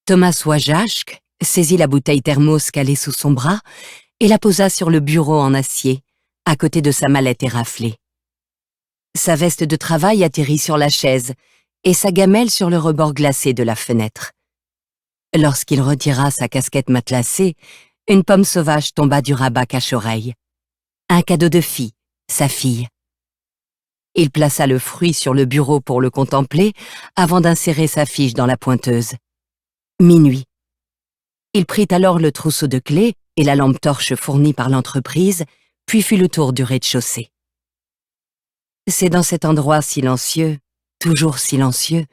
Thomas Wajaszk saisit la bouteille thermos calée sous son bras et la posa sur le bureau en acier, à côté de sa mallette éraflée. Sa veste de travail atterrit sur la chaise et sa gamelle sur le rebord glacé de la fenêtre. Lorsqu'il retira sa casquette matelassée, une pomme sauvage tomba du rabat cache-oreille. Un cadeau de fille, sa fille. Il plaça le fruit sur le bureau pour le contempler avant d'insérer sa fiche dans la pointeuse. Minuit. Il prit alors le trousseau de clés et la lampe torche fournie par l'entreprise, puis fit le tour du rez-de-chaussée. C'est dans cet endroit silencieux, toujours silencieux,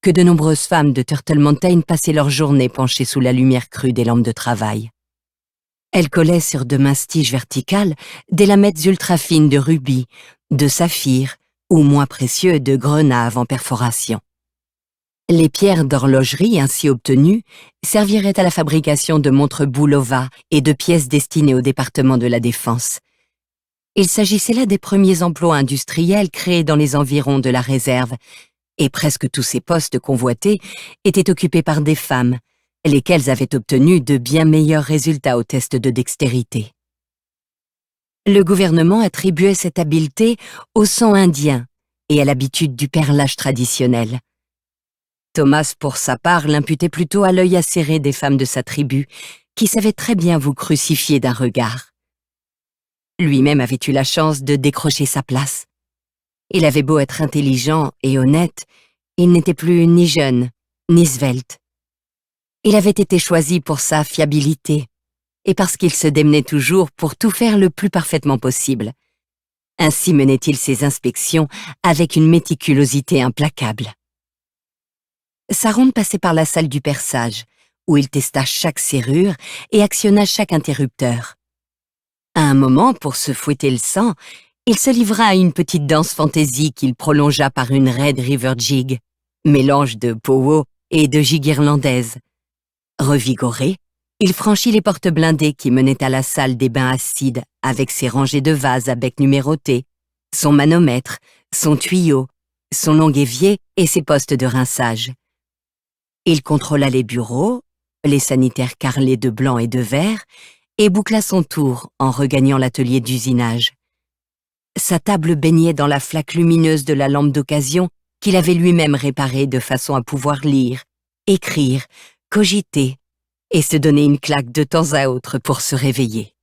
que de nombreuses femmes de Turtle Mountain passaient leur journée penchées sous la lumière crue des lampes de travail. Elles collaient sur de minces tiges verticales des lamelles ultra fines de rubis, de saphir ou, moins précieux, de grenat avant perforation. Les pierres d'horlogerie ainsi obtenues serviraient à la fabrication de montres Bulova et de pièces destinées au département de la Défense. Il s'agissait là des premiers emplois industriels créés dans les environs de la réserve, et presque tous ces postes convoités étaient occupés par des femmes, lesquelles avaient obtenu de bien meilleurs résultats aux tests de dextérité. Le gouvernement attribuait cette habileté au sang indien et à l'habitude du perlage traditionnel. Thomas, pour sa part, l'imputait plutôt à l'œil acéré des femmes de sa tribu, qui savaient très bien vous crucifier d'un regard. Lui-même avait eu la chance de décrocher sa place. Il avait beau être intelligent et honnête, il n'était plus ni jeune, ni svelte. Il avait été choisi pour sa fiabilité, et parce qu'il se démenait toujours pour tout faire le plus parfaitement possible. Ainsi menait-il ses inspections avec une méticulosité implacable. Sa ronde passait par la salle du perçage, où il testa chaque serrure et actionna chaque interrupteur. À un moment, pour se fouetter le sang, il se livra à une petite danse fantaisie qu'il prolongea par une Red River Jig, mélange de powo et de gigue irlandaise. Revigoré, il franchit les portes blindées qui menaient à la salle des bains acides avec ses rangées de vases à bec numéroté, son manomètre, son tuyau, son long évier et ses postes de rinçage. Il contrôla les bureaux, les sanitaires carrelés de blanc et de vert, et boucla son tour en regagnant l'atelier d'usinage. Sa table baignait dans la flaque lumineuse de la lampe d'occasion qu'il avait lui-même réparée de façon à pouvoir lire, écrire, cogiter et se donner une claque de temps à autre pour se réveiller.